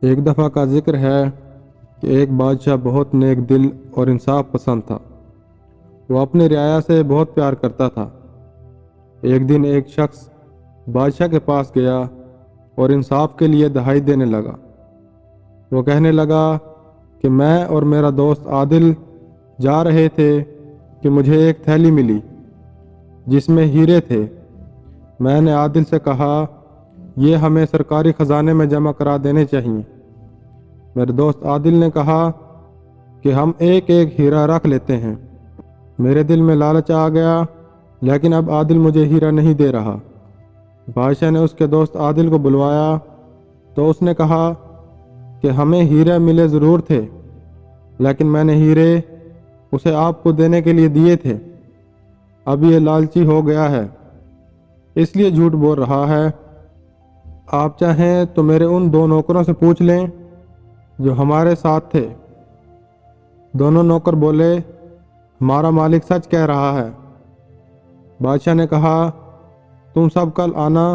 ایک دفعہ کا ذکر ہے کہ ایک بادشاہ بہت نیک دل اور انصاف پسند تھا۔ وہ اپنی رعایا سے بہت پیار کرتا تھا۔ ایک دن ایک شخص بادشاہ کے پاس گیا اور انصاف کے لیے دہائی دینے لگا۔ وہ کہنے لگا کہ میں اور میرا دوست عادل جا رہے تھے کہ مجھے ایک تھیلی ملی جس میں ہیرے تھے۔ میں نے عادل سے کہا یہ ہمیں سرکاری خزانے میں جمع کرا دینے چاہیے۔ میرے دوست عادل نے کہا کہ ہم ایک ایک ہیرا رکھ لیتے ہیں۔ میرے دل میں لالچ آ گیا، لیکن اب عادل مجھے ہیرا نہیں دے رہا۔ بادشاہ نے اس کے دوست عادل کو بلوایا تو اس نے کہا کہ ہمیں ہیرے ملے ضرور تھے، لیکن میں نے ہیرے اسے آپ کو دینے کے لیے دیے تھے۔ اب یہ لالچی ہو گیا ہے، اس لیے جھوٹ بول رہا ہے۔ آپ چاہیں تو میرے ان دو نوکروں سے پوچھ لیں جو ہمارے ساتھ تھے۔ دونوں نوکر بولے ہمارا مالک سچ کہہ رہا ہے۔ بادشاہ نے کہا تم سب کل آنا،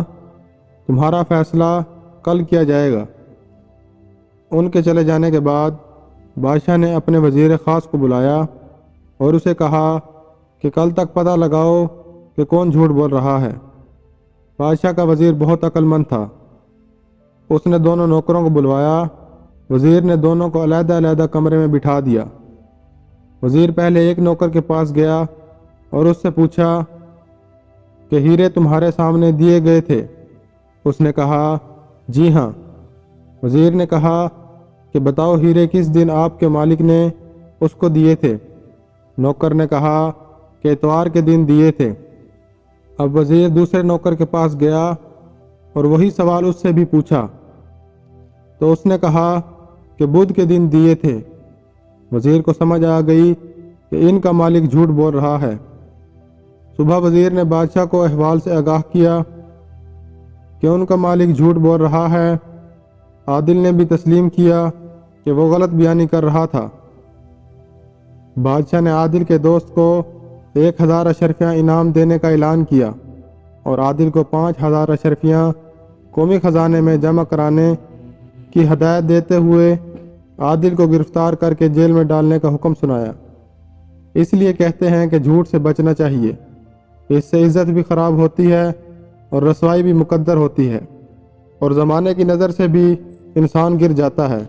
تمہارا فیصلہ کل کیا جائے گا۔ ان کے چلے جانے کے بعد بادشاہ نے اپنے وزیر خاص کو بلایا اور اسے کہا کہ کل تک پتہ لگاؤ کہ کون جھوٹ بول رہا ہے۔ بادشاہ کا وزیر بہت عقل مند تھا۔ اس نے دونوں نوکروں کو بلوایا۔ وزیر نے دونوں کو علیحدہ علیحدہ کمرے میں بٹھا دیا۔ وزیر پہلے ایک نوکر کے پاس گیا اور اس سے پوچھا کہ ہیرے تمہارے سامنے دیے گئے تھے؟ اس نے کہا جی ہاں۔ وزیر نے کہا کہ بتاؤ ہیرے کس دن آپ کے مالک نے اس کو دیے تھے؟ نوکر نے کہا کہ اتوار کے دن دیے تھے۔ اب وزیر دوسرے نوکر کے پاس گیا اور وہی سوال اس سے بھی پوچھا تو اس نے کہا کہ بدھ کے دن دیے تھے۔ وزیر کو سمجھ آ گئی کہ ان کا مالک جھوٹ بول رہا ہے۔ صبح وزیر نے بادشاہ کو احوال سے آگاہ کیا کہ ان کا مالک جھوٹ بول رہا ہے۔ عادل نے بھی تسلیم کیا کہ وہ غلط بیانی کر رہا تھا۔ بادشاہ نے عادل کے دوست کو 1000 اشرفیاں انعام دینے کا اعلان کیا اور عادل کو 5000 اشرفیاں قومی خزانے میں جمع کرانے کی ہدایت دیتے ہوئے عادل کو گرفتار کر کے جیل میں ڈالنے کا حکم سنایا۔ اس لیے کہتے ہیں کہ جھوٹ سے بچنا چاہیے، اس سے عزت بھی خراب ہوتی ہے اور رسوائی بھی مقدر ہوتی ہے، اور زمانے کی نظر سے بھی انسان گر جاتا ہے۔